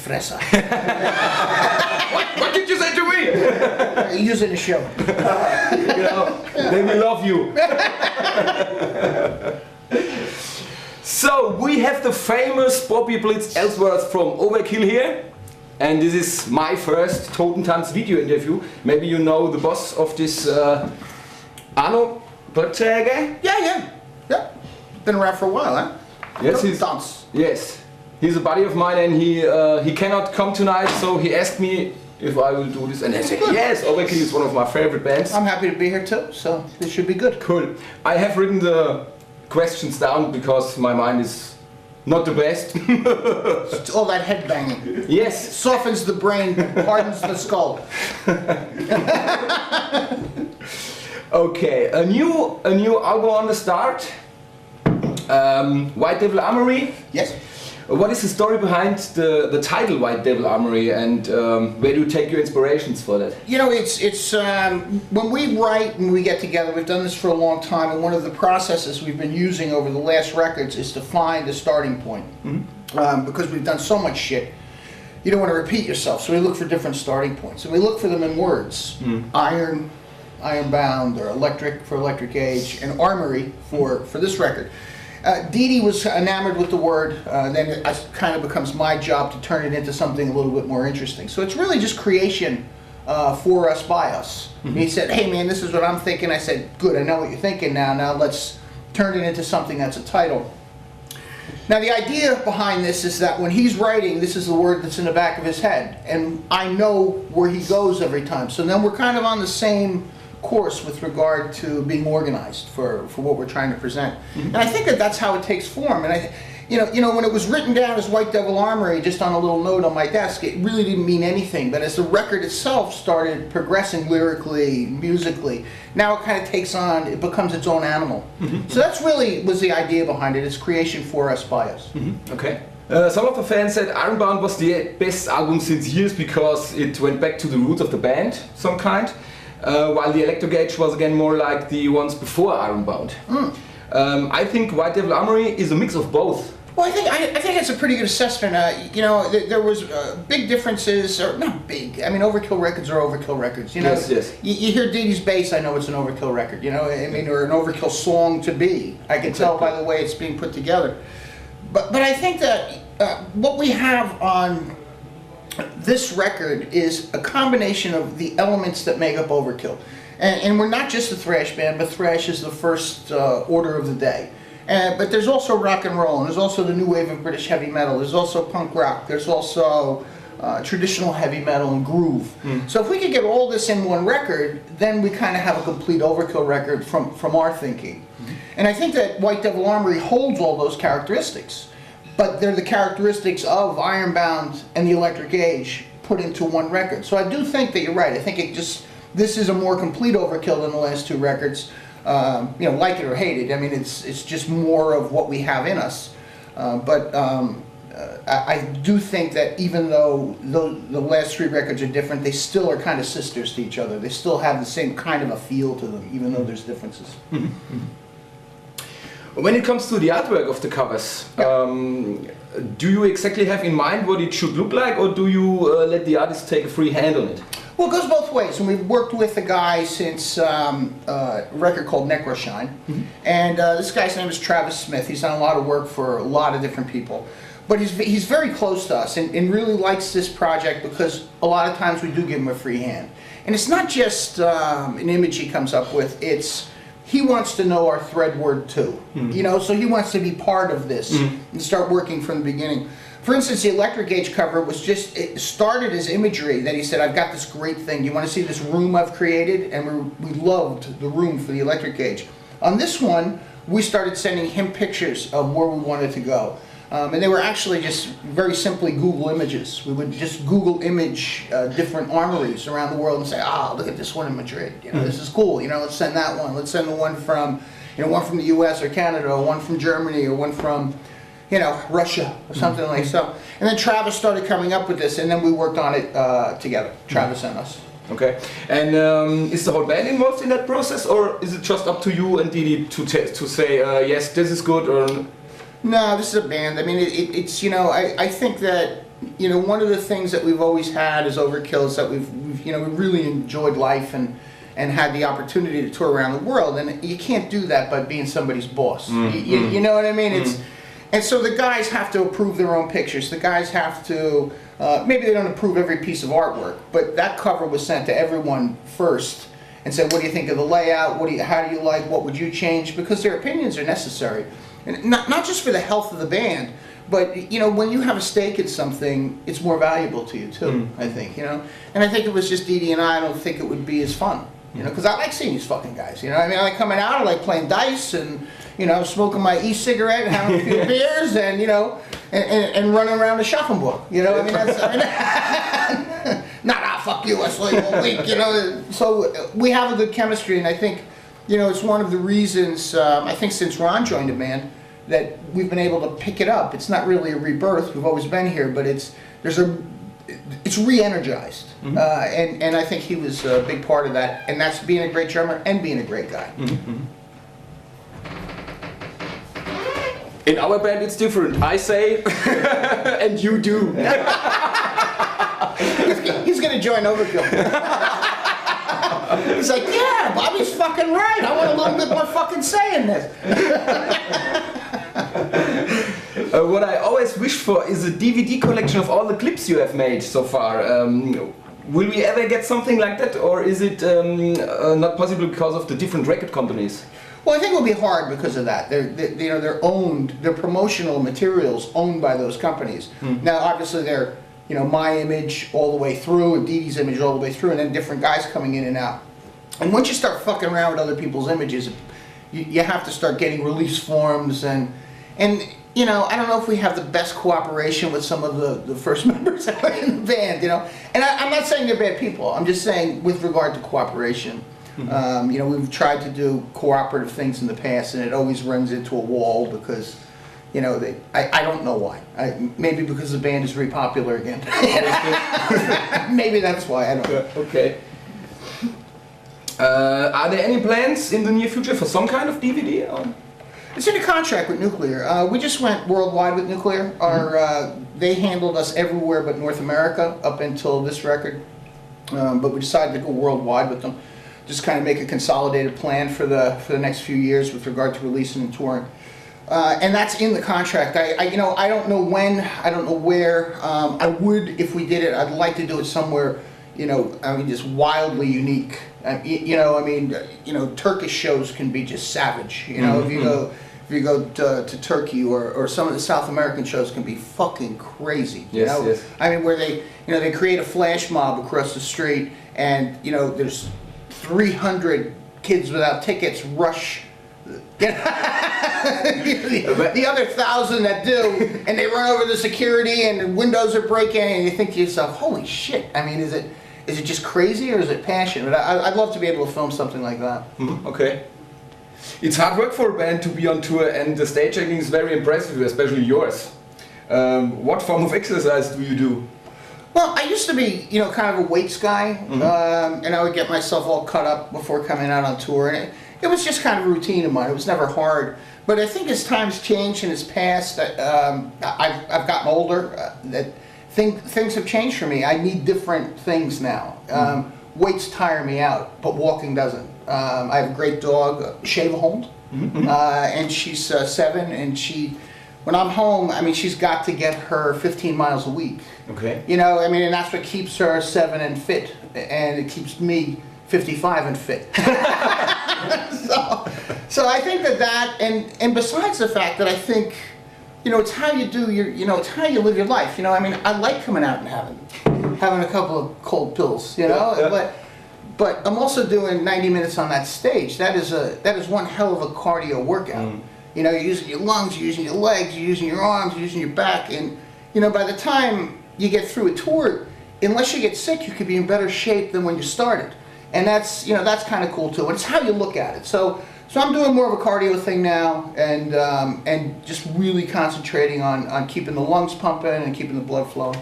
Fresser. What did you say to me? Use it in the show. You know, they will love you. So we have the famous Bobby Blitz Ellsworth from Overkill here. And this is my first Totentanz video interview. Maybe you know the boss of this Arno Berträge? Yeah. Been around for a while, huh? Yes, Totentanz. yes. He's a buddy of mine, and he cannot come tonight, so he asked me if I will do this, and I said yes. Overkill is one of my favorite bands. I'm happy to be here too, so this should be good. Cool. I have written the questions down because my mind is not the best. It's all that head banging. Yes. Softens the brain, hardens the skull. Okay, a new album on the start. White Devil Armory. Yes. What is the story behind the title White Devil Armory, and where do you take your inspirations for that? You know, it's when we write and we get together, we've done this for a long time, and one of the processes we've been using over the last records is to find a starting point. Mm-hmm. Because we've done so much shit, you don't want to repeat yourself, so we look for different starting points, and we look for them in words. Mm. Ironbound, or electric for Electric Age, and Armory for this record. Dee Dee was enamored with the word, then it kind of becomes my job to turn it into something a little bit more interesting. So it's really just creation for us, by us. Mm-hmm. He said, hey man, this is what I'm thinking. I said, good, I know what you're thinking now let's turn it into something that's a title. Now the idea behind this is that when he's writing, this is the word that's in the back of his head, and I know where he goes every time. So then we're kind of on the same course with regard to being organized for what we're trying to present. Mm-hmm. And I think that that's how it takes form. And you know, when it was written down as White Devil Armory, just on a little note on my desk, it really didn't mean anything. But as the record itself started progressing lyrically, musically, now it kind of takes on, it becomes its own animal. Mm-hmm. So that's really was the idea behind it. It's creation for us, by us. Mm-hmm. Okay. Some of the fans said Ironbound was the best album since years because it went back to the roots of the band, some kind. While the Electric Age was again more like the ones before Ironbound. Mm. I think White Devil Armory is a mix of both. Well, I think it's a pretty good assessment. You know, there was big differences, or not big. I mean, Overkill records are Overkill records. You know, yes. You hear Dee Dee's bass, I know it's an Overkill record. You know, I mean, or an Overkill song to be. I can tell by the way it's being put together. But I think that what we have on this record is a combination of the elements that make up Overkill. And we're not just a thrash band, but thrash is the first order of the day. But there's also rock and roll, and there's also the new wave of British heavy metal, there's also punk rock, there's also traditional heavy metal and groove. Mm. So if we could get all this in one record, then we kind of have a complete Overkill record from our thinking. Mm-hmm. And I think that White Devil Armory holds all those characteristics. But they're the characteristics of Ironbound and the Electric Age put into one record. So I do think that you're right. I think this is a more complete Overkill than the last two records. You know, like it or hate it. I mean, it's just more of what we have in us. I do think that even though the last three records are different, they still are kind of sisters to each other. They still have the same kind of a feel to them, even though there's differences. Mm-hmm. Mm-hmm. When it comes to the artwork of the covers, do you exactly have in mind what it should look like, or do you let the artist take a free hand on it? Well, it goes both ways, and we've worked with a guy since a record called Necroshine, mm-hmm. and this guy's name is Travis Smith. He's done a lot of work for a lot of different people, but he's very close to us and really likes this project because a lot of times we do give him a free hand. And it's not just an image he comes up with, he wants to know our thread word too, mm-hmm. you know, so he wants to be part of this mm-hmm. and start working from the beginning. For instance, the Electric Age cover was it started as imagery that he said, I've got this great thing, you want to see this room I've created? And we loved the room for the Electric Age. On this one, we started sending him pictures of where we wanted to go. And they were actually just very simply Google images. We would just Google image different armories around the world and say, look at this one in Madrid. You know, this is cool. You know, let's send that one. Let's send the one from, one from the U.S. or Canada, or one from Germany, or one from, Russia, or something like so. And then Travis started coming up with this, and then we worked on it together. Travis and us. Okay. And is the whole band involved in that process, or is it just up to you and Didi to say yes, this is good, or? No, this is a band. I mean, it's I think that you know, one of the things that we've always had as Overkill is that we've you know, we really enjoyed life and had the opportunity to tour around the world, and you can't do that by being somebody's boss. You know what I mean? It's and so the guys have to approve their own pictures. The guys have to maybe they don't approve every piece of artwork, but that cover was sent to everyone first and said, what do you think of the layout? How do you like? What would you change? Because their opinions are necessary, and not just for the health of the band, but you know, when you have a stake in something, it's more valuable to you too. I think, you know, and I think if it was just Dee Dee and I don't think it would be as fun. You know, because I like seeing these fucking guys. You know, I mean, I like coming out, I like playing dice, and you know, smoking my e-cigarette, and having a few beers, and you know, and running around Aschaffenburg. You know, I mean, that's not fuck you, I saw you all week. You know, so we have a good chemistry, and I think, you know, it's one of the reasons I think since Ron joined the band that we've been able to pick it up. It's not really a rebirth. We've always been here, but it's re-energized, and I think he was a big part of that, and that's being a great drummer and being a great guy. In our band it's different. I say, and you do. He's gonna join Overkill. He's like, yeah, Bobby's fucking right. I want a little bit more fucking say in this. What I always wish for is a DVD collection of all the clips you have made so far. Will we ever get something like that, or is it not possible because of the different record companies? Well, I think it will be hard because of that. They're owned. Their promotional materials owned by those companies. Now, obviously, they're, you know, my image all the way through, and Dee Dee's image all the way through, and then different guys coming in and out. And once you start fucking around with other people's images, you have to start getting release forms and you know, I don't know if we have the best cooperation with some of the first members in the band, you know. And I'm not saying they're bad people. I'm just saying with regard to cooperation. You know, we've tried to do cooperative things in the past, and it always runs into a wall because, you know, I don't know why. Maybe because the band is very popular again. Maybe that's why, I don't know. Okay. Are there any plans in the near future for some kind of DVD? Or? It's in a contract with Nuclear. We just went worldwide with Nuclear. They handled us everywhere but North America up until this record. But we decided to go worldwide with them. Just kind of make a consolidated plan for the next few years with regard to releasing and touring. And that's in the contract. You know, I don't know when, I don't know where. I would, if we did it, I'd like to do it somewhere, you know, I mean, just wildly unique. You know, I mean, you know, Turkish shows can be just savage. You know, if you go to Turkey or some of the South American shows can be fucking crazy. You know? Yes. I mean, where they, you know, they create a flash mob across the street, and you know, there's 300 kids without tickets rush. The other 1,000 that do, and they run over the security, and the windows are breaking, and you think to yourself, "Holy shit!" I mean, is it just crazy or is it passion? But I'd love to be able to film something like that. Okay. It's hard work for a band to be on tour, and the stage acting is very impressive, especially yours. What form of exercise do you do? Well, I used to be, you know, kind of a weights guy, and I would get myself all cut up before coming out on tour, and it was just kind of a routine of mine. It was never hard. But I think as time's changed and as passed, I've gotten older. That things have changed for me. I need different things now. Weights tire me out, but walking doesn't. I have a great dog, Shave-a-Hond, and she's 7, and when I'm home, I mean, she's got to get her 15 miles a week. Okay. You know, I mean, and that's what keeps her 7 and fit, and it keeps me 55 and fit. So I think that and besides the fact that I think, you know, it's how you do your, you know, it's how you live your life. You know, I mean, I like coming out and having a couple of cold pills, you know, but I'm also doing 90 minutes on that stage. That is one hell of a cardio workout. You know, you're using your lungs, you're using your legs, you're using your arms, you're using your back, and you know, by the time you get through a tour, unless you get sick, you could be in better shape than when you started. And that's, you know, that's kind of cool too. And it's how you look at it. So I'm doing more of a cardio thing now, and just really concentrating on keeping the lungs pumping and keeping the blood flowing.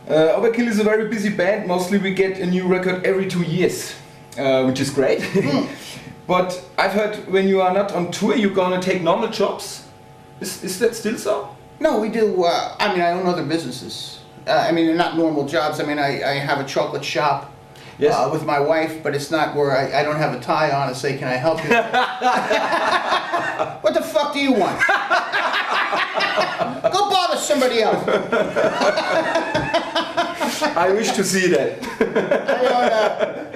Overkill is a very busy band. Mostly we get a new record every 2 years, which is great. But I've heard when you are not on tour, you're gonna take normal jobs. Is that still so? No, we do. I mean, I own other businesses. I mean, they're not normal jobs. I mean, I have a chocolate shop with my wife, but it's not where I don't have a tie on and say, "Can I help you?" What the fuck do you want? Go bother somebody else. I wish to see that.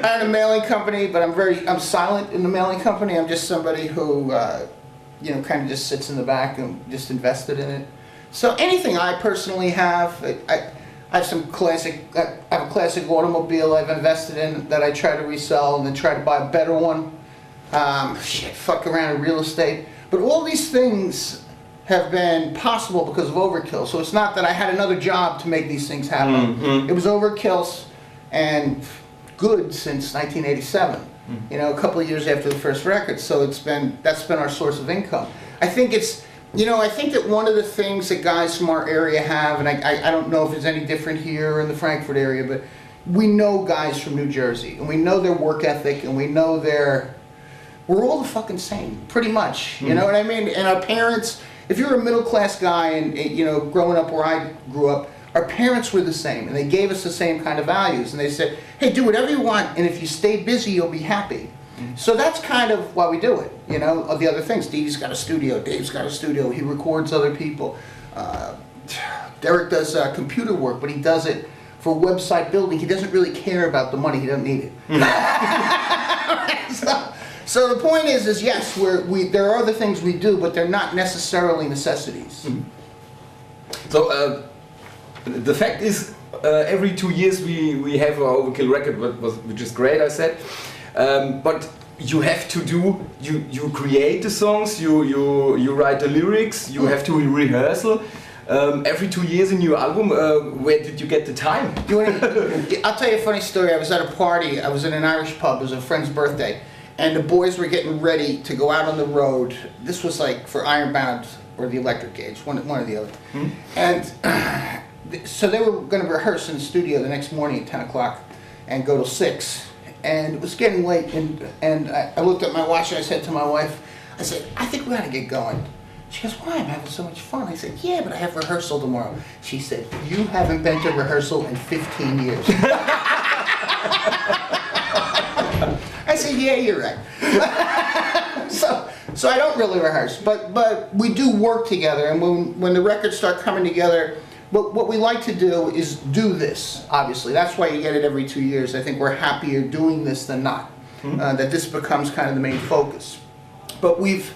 I own a mailing company, but I'm silent in the mailing company. I'm just somebody who, kind of just sits in the back and just invested in it. So anything I personally have, I have some classic. I have a classic automobile I've invested in that I try to resell and then try to buy a better one. Fuck around in real estate. But all these things have been possible because of Overkill. So it's not that I had another job to make these things happen. Mm-hmm. It was Overkill and good since 1987. Mm-hmm. A couple of years after the first record. So that's been our source of income. I think I think that one of the things that guys from our area have, and I don't know if it's any different here or in the Frankfurt area, but we know guys from New Jersey, and we know their work ethic, and we know we're all the fucking same, pretty much. You know what I mean? And our parents, if you're a middle class guy and growing up where I grew up, our parents were the same, and they gave us the same kind of values, and they said, hey, do whatever you want, and if you stay busy, you'll be happy. So that's kind of why we do it, of the other things. Dede's got a studio, Dave's got a studio, he records other people. Derek does computer work, but he does it for website building. He doesn't really care about the money, he doesn't need it. So the point is yes, there are other things we do, but they're not necessarily necessities. Mm-hmm. So the fact is, every 2 years we have our Overkill record, which is great, I said. But you have to you create the songs, you write the lyrics, you have to rehearsal. Every 2 years a new album. Where did you get the time? I'll tell you a funny story. I was at a party. I was in an Irish pub. It was a friend's birthday, and the boys were getting ready to go out on the road. This was like for Ironbound or the Electric Age, one or the other. Hmm? And so they were going to rehearse in the studio the next morning at 10 o'clock and go till 6. And it was getting late, and I looked at my watch and I said to my wife, I said, I think we ought to get going. She goes, why? I'm having so much fun. I said, yeah, but I have rehearsal tomorrow. She said, you haven't been to rehearsal in 15 years. I said, yeah, you're right. So I don't really rehearse, but we do work together, and when the records start coming together, what we like to do is do this, obviously. That's why you get it every 2 years. I think we're happier doing this than not, that this becomes kind of the main focus. But we've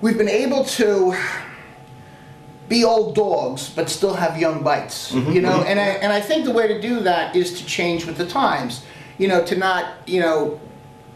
been able to be old dogs, but still have young bites, And I think the way to do that is to change with the times, to not,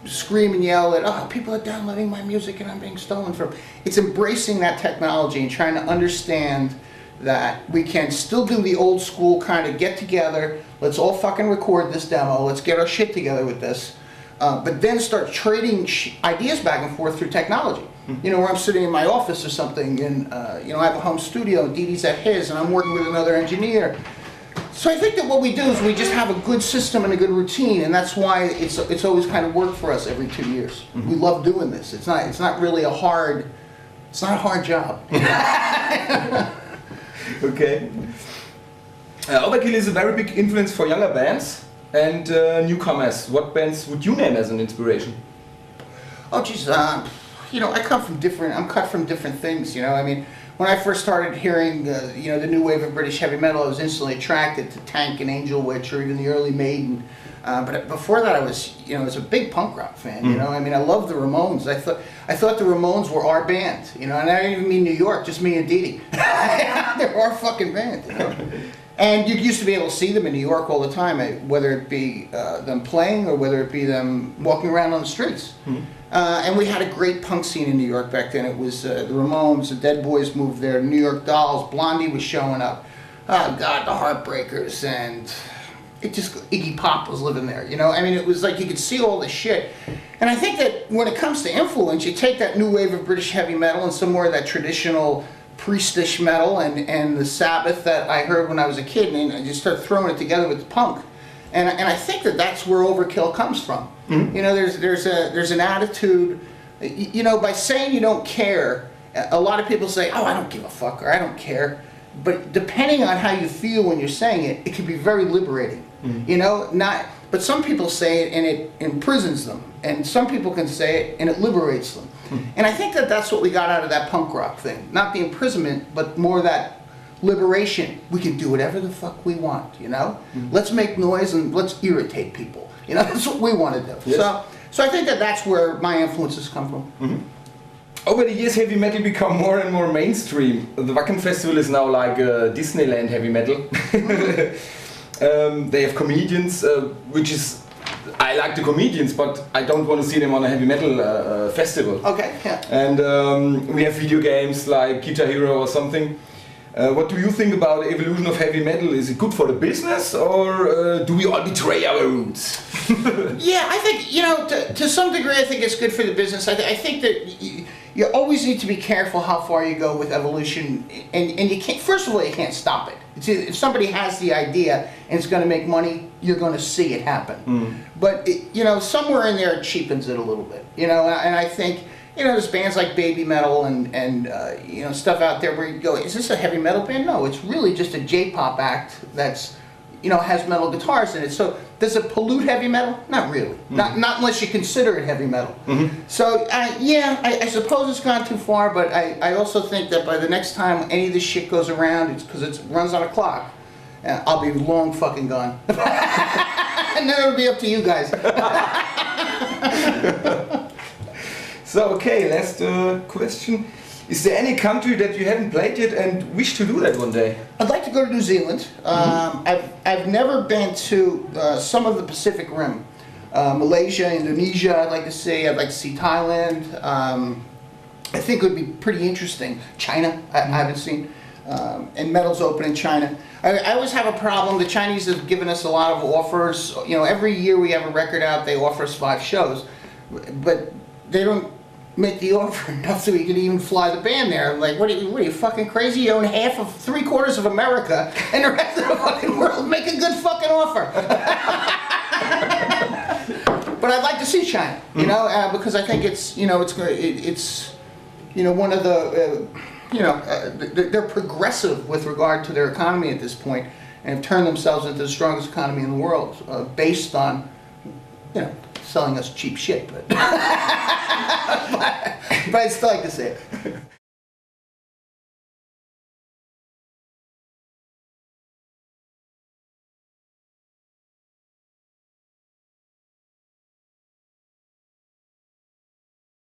scream and yell at, oh, people are downloading my music and I'm being stolen from. It's embracing that technology and trying to understand that we can still do the old school kind of get together, let's all fucking record this demo, let's get our shit together with this, but then start trading ideas back and forth through technology. Where I'm sitting in my office or something, and I have a home studio, Dede's at his, and I'm working with another engineer. So I think that what we do is we just have a good system and a good routine, and that's why it's always kind of worked for us every 2 years. Mm-hmm. We love doing this. It's not really a hard job. Okay. Overkill is a very big influence for younger bands and newcomers. What bands would you name as an inspiration? Oh, geez, I'm cut from different things, I mean, when I first started hearing, the new wave of British heavy metal, I was instantly attracted to Tank and Angel Witch or even the early Maiden. But before that, I was a big punk rock fan. I mean, I loved the Ramones. I thought the Ramones were our band. And I didn't even mean New York, just me and Dede. They're our fucking band. And you used to be able to see them in New York all the time, whether it be them playing or whether it be them walking around on the streets. Mm-hmm. And we had a great punk scene in New York back then. It was the Ramones, the Dead Boys moved there, New York Dolls, Blondie was showing up. Oh God, the Heartbreakers, and Iggy Pop was living there. I mean, it was like you could see all this shit. And I think that when it comes to influence, you take that new wave of British heavy metal and some more of that traditional priestish metal and the Sabbath that I heard when I was a kid, and I just started throwing it together with the punk. And I think that that's where Overkill comes from. Mm-hmm. There's an attitude, by saying you don't care, a lot of people say, oh, I don't give a fuck, or I don't care. but depending on how you feel when you're saying it, it can be very liberating. You know, but some people say it and it imprisons them, and some people can say it and it liberates them. And I think that that's what we got out of that punk rock thing. Not the imprisonment, but more that liberation. We can do whatever the fuck we want, you know? Let's make noise and let's irritate people. You know, that's what we want to do. Yes. So I think that that's where my influences come from. Over the years, heavy metal become more and more mainstream. The Wacken Festival is now like Disneyland heavy metal. They have comedians, which is... I like the comedians, but I don't want to see them on a heavy metal festival. Okay, yeah. And we have video games like Guitar Hero or something. What do you think about the evolution of heavy metal? Is it good for the business, or do we all betray our roots? Yeah, I think, you know, to some degree, I think it's good for the business. I think that you always need to be careful how far you go with evolution, and you can't. First of all, you can't stop it. If somebody has the idea and it's going to make money, you're going to see it happen. But you know, somewhere in there, it cheapens it a little bit. You know, and I think. You know, there's bands like Baby Metal and you know, stuff out there where you go, is this a heavy metal band? No, it's really just a J-pop act that's, you know, has metal guitars in it. So does it pollute heavy metal? Not really. Not unless you consider it heavy metal. So yeah, I suppose it's gone too far, but I also think that by the next time any of this shit goes around, it's because it runs on a clock. I'll be long fucking gone. And then it'll be up to you guys. So, okay, last question. Is there any country that you haven't played yet and wish to do that one day? I'd like to go to New Zealand. I've never been to some of the Pacific Rim. Malaysia, Indonesia, I'd like to see. I'd like to see Thailand. I think it would be pretty interesting. China, I haven't seen. And metal's open in China. I always have a problem. The Chinese have given us a lot of offers. You know, every year we have a record out, they offer us 5 shows. But they don't make the offer enough so we can even fly the band there. I'm like, what are you fucking crazy? You own half of 3/4 of America and the rest of the fucking world. Make a good fucking offer. But I'd like to see China, you know, because I think it's, you know, it's you know, one of the, you know, they're progressive with regard to their economy at this point and have turned themselves into the strongest economy in the world based on, you know, selling us cheap shit, but, but I'd still like to see it.